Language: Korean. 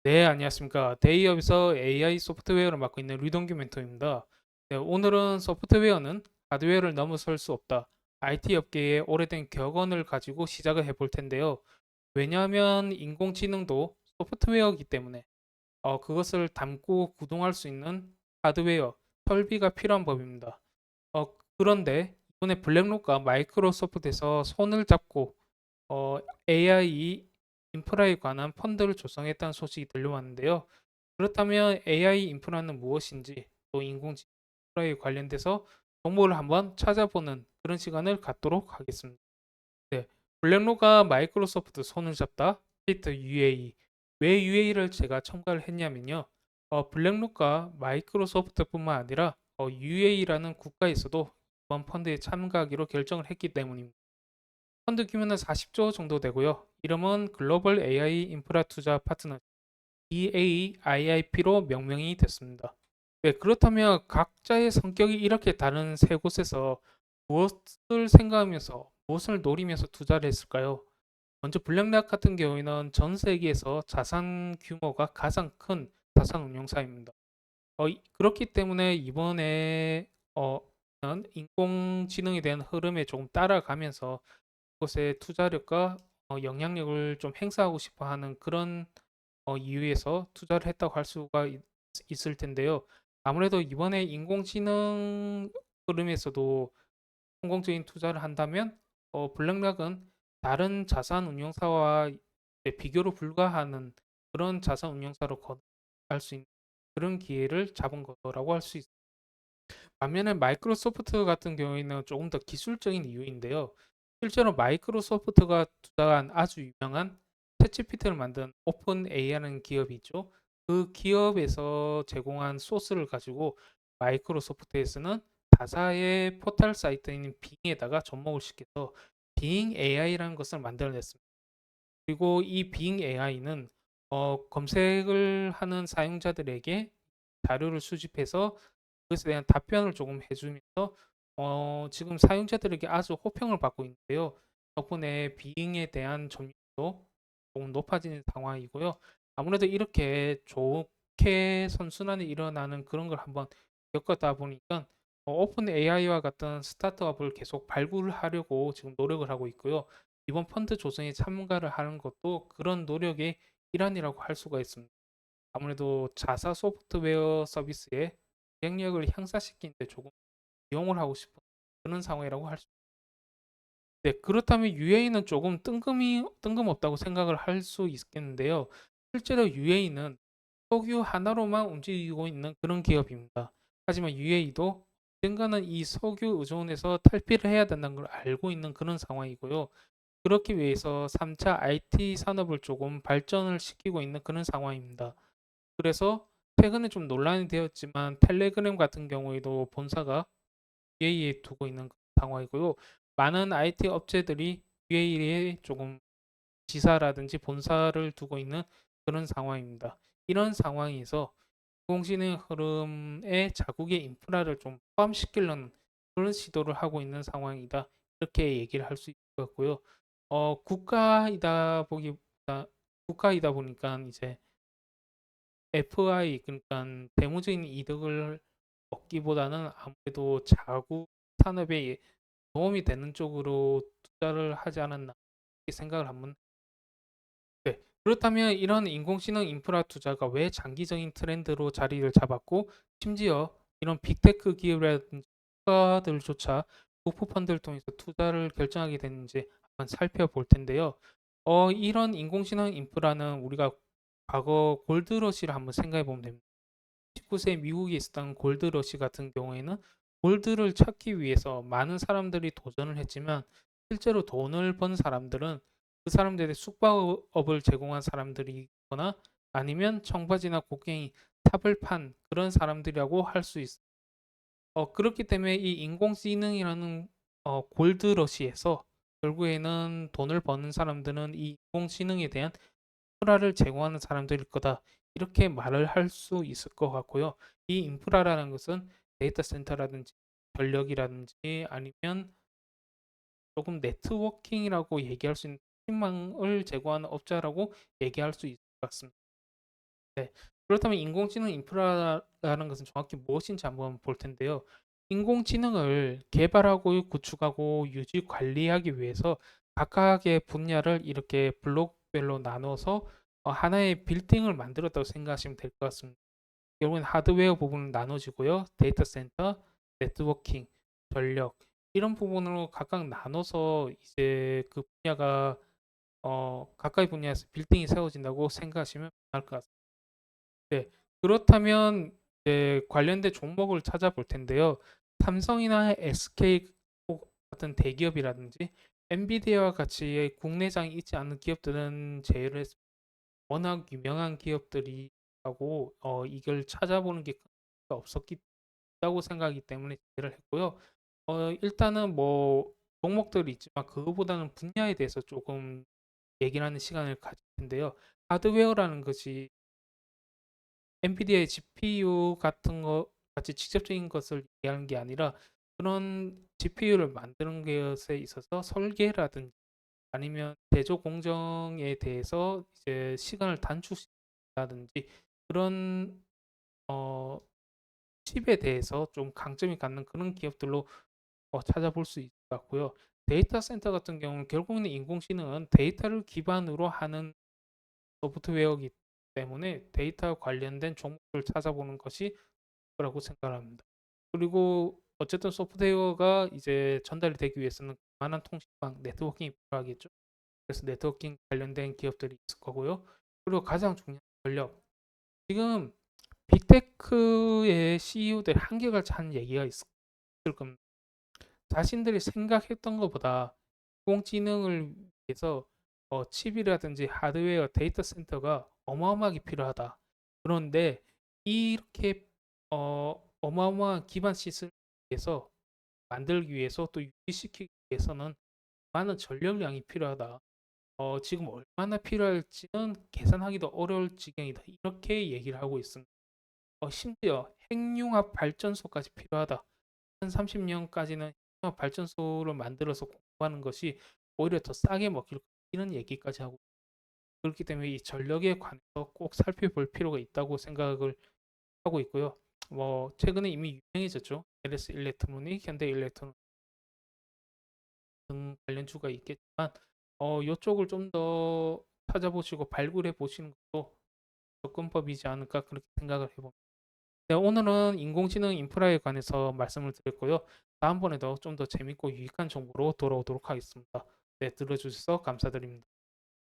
네, 안녕하십니까. 데이업에서 AI 소프트웨어를 맡고 있는 류동규 멘토입니다. 네, 오늘은 소프트웨어는 하드웨어를 넘어설 수 없다. IT 업계의 오래된 격언을 가지고 시작을 해볼 텐데요. 왜냐하면 인공지능도 소프트웨어이기 때문에 그것을 담고 구동할 수 있는 하드웨어, 설비가 필요한 법입니다. 그런데 이번에 블랙록과 마이크로소프트에서 손을 잡고 어, AI 인프라에 관한 펀드를 조성했다는 소식이 들려왔는데요. 그렇다면 AI 인프라는 무엇인지 또 인공지능 인프라에 관련돼서 정보를 한번 찾아보는 그런 시간을 갖도록 하겠습니다. 네, 블랙록과 마이크로소프트 손을 잡다 히트 UAE. 왜 UAE를 제가 첨가를 했냐면요. 블랙록과 마이크로소프트뿐만 아니라 UAE라는 국가에서도 이번 펀드에 참가하기로 결정을 했기 때문입니다. 펀드 규모는 40조 정도 되고요. 이름은 글로벌 AI 인프라 투자 파트너 EAIIP로 명명이 됐습니다. 네, 그렇다면 각자의 성격이 이렇게 다른 세 곳에서 무엇을 생각하면서 무엇을 노리면서 투자를 했을까요? 먼저 블랙락 같은 경우에는 전 세계에서 자산 규모가 가장 큰 자산 운용사입니다. 그렇기 때문에 이번에 인공지능에 대한 흐름에 조금 따라가면서 곳에 투자력과 영향력을 좀 행사하고 싶어 하는 그런 이유에서 투자를 했다고 할 수가 있을 텐데요. 아무래도 이번에 인공지능 흐름에서도 성공적인 투자를 한다면 블랙락은 다른 자산 운용사와 이제 비교로 불과하는 그런 자산 운용사로 갈 수 있는 그런 기회를 잡은 거라고 할 수 있습니다. 반면에 마이크로소프트 같은 경우에는 조금 더 기술적인 이유인데요. 실제로 마이크로소프트가 투자한 아주 유명한 챗GPT를 만든 오픈 AI라는 기업이 있죠. 그 기업에서 제공한 소스를 가지고 마이크로소프트에서는 자사의 포털 사이트인 빙에다가 접목을 시켜서 빙 AI라는 것을 만들어냈습니다. 그리고 이 빙 AI는 검색을 하는 사용자들에게 자료를 수집해서 그것에 대한 답변을 조금 해주면서 지금 사용자들에게 아주 호평을 받고 있는데요. 덕분에 비잉에 대한 점유율도 조금 높아지는 상황이고요. 아무래도 이렇게 좋게 선순환이 일어나는 그런 걸 한번 겪었다 보니까 오픈 AI와 같은 스타트업을 계속 발굴하려고 지금 노력을 하고 있고요. 이번 펀드 조성에 참가를 하는 것도 그런 노력의 일환이라고 할 수가 있습니다. 아무래도 자사 소프트웨어 서비스의 영향력을 향상시키는데 조금 이용을 하고 싶은 그런 상황이라고 할 수. 네, 그렇다면 UAE는 조금 뜬금없다고 생각을 할 수 있겠는데요. 실제로 UAE는 석유 하나로만 움직이고 있는 그런 기업입니다. 하지만 UAE도 언젠가는 이 석유 의존에서 탈피를 해야 된다는 걸 알고 있는 그런 상황이고요. 그렇기 위해서 3차 IT 산업을 조금 발전을 시키고 있는 그런 상황입니다. 그래서 최근에 좀 논란이 되었지만 텔레그램 같은 경우에도 본사가 UAE에 두고 있는 상황이고요. 많은 IT 업체들이 UAE에 조금 지사라든지 본사를 두고 있는 그런 상황입니다. 이런 상황에서 공신의 흐름에 자국의 인프라를 좀 포함시키려는 그런 시도를 하고 있는 상황이다. 이렇게 얘기를 할 수 있을 것 같고요. 국가이다 보니까 이제 FI 그러니까 대무적인 이득을 얻기보다는 아무래도 자국 산업에 도움이 되는 쪽으로 투자를 하지 않았나 이렇게 생각을 한번. 네. 그렇다면 이런 인공지능 인프라 투자가 왜 장기적인 트렌드로 자리를 잡았고 심지어 이런 빅테크 기업이라든지 국가들조차 부프 펀드를 통해서 투자를 결정하게 됐는지 한번 살펴볼 텐데요. 이런 인공지능 인프라는 우리가 과거 골드러시를 한번 생각해 보면 됩니다. 19세 미국에 있었던 골드러시 같은 경우에는 골드를 찾기 위해서 많은 사람들이 도전을 했지만 실제로 돈을 번 사람들은 그 사람들의 숙박업을 제공한 사람들이거나 아니면 청바지나 곡괭이 탑을 판 그런 사람들이라고 할 수 있어. 그렇기 때문에 이 인공지능이라는 골드러시에서 결국에는 돈을 버는 사람들은 이 인공지능에 대한 인프라를 제공하는 사람들일 거다. 이렇게 말을 할 수 있을 것 같고요. 이 인프라라는 것은 데이터 센터라든지 전력이라든지 아니면 조금 네트워킹이라고 얘기할 수 있는 통신망을 제공하는 업자라고 얘기할 수 있을 것 같습니다. 네. 그렇다면 인공지능 인프라라는 것은 정확히 무엇인지 한번 볼 텐데요. 인공지능을 개발하고 구축하고 유지 관리하기 위해서 각각의 분야를 이렇게 블록별로 나눠서 하나의 빌딩을 만들었다고 생각하시면 될 것 같습니다. 결국엔 하드웨어 부분은 나눠지고요. 데이터 센터, 네트워킹, 전력 이런 부분으로 각각 나눠서 이제 그 분야가 각각의 분야에서 빌딩이 세워진다고 생각하시면 될 것 같습니다. 네. 그렇다면 이제 관련된 종목을 찾아볼 텐데요. 삼성이나 SK 같은 대기업이라든지 엔비디아와 같이 국내장이 있지 않은 기업들은 제외를 했습니다. 워낙 유명한 기업들이라고 이걸 찾아보는 게 없었기 다고 생각하기 때문에 제외를 했고요. 일단은 뭐 종목들이 있지만 그거보다는 분야에 대해서 조금 얘기를 하는 시간을 가질 텐데요. 하드웨어라는 것이 엔비디아의 GPU 같은 거 같이 직접적인 것을 얘기하는 게 아니라 그런 GPU를 만드는 것에 있어서 설계라든지 아니면 제조 공정에 대해서 이제 시간을 단축시킨다든지 그런 어, 칩에 대해서 좀 강점이 갖는 그런 기업들로 찾아볼 수 있을 것 같고요. 데이터 센터 같은 경우는 결국에는 인공지능은 데이터를 기반으로 하는 소프트웨어이기 때문에 데이터 관련된 종목을 찾아보는 것이 거라고 생각합니다. 그리고 어쨌든 소프트웨어가 이제 전달이 되기 위해서는 그만한 통신망, 네트워킹이 필요하겠죠. 그래서 네트워킹 관련된 기업들이 있을 거고요. 그리고 가장 중요한 전력. 지금 빅테크의 CEO들 한결같이 하는 얘기가 있을 겁니다. 자신들이 생각했던 것보다 인공지능을 위해서 칩이라든지 하드웨어, 데이터 센터가 어마어마하게 필요하다. 그런데 이렇게 어마어마한 기반 시스템을 위해서 만들기 위해서 또 유지시키기 위해서는 많은 전력량이 필요하다. 지금 얼마나 필요할지는 계산하기도 어려울 지경이다. 이렇게 얘기를 하고 있습니다. 심지어 핵융합 발전소까지 필요하다. 2030년까지는 핵융합 발전소를 만들어서 공부하는 것이 오히려 더 싸게 먹힐 이런 얘기까지 하고 그렇기 때문에 이 전력에 관해서 꼭 살펴볼 필요가 있다고 생각을 하고 있고요. 뭐 최근에 이미 유명해졌죠. LS 일렉트로닉, 현대 일렉트로닉 등 관련주가 있겠지만 이쪽을 좀 더 찾아보시고 발굴해 보시는 것도 접근법이지 않을까 그렇게 생각을 해봅니다. 네, 오늘은 인공지능 인프라에 관해서 말씀을 드렸고요. 다음번에도 좀 더 재밌고 유익한 정보로 돌아오도록 하겠습니다. 네, 들어주셔서 감사드립니다.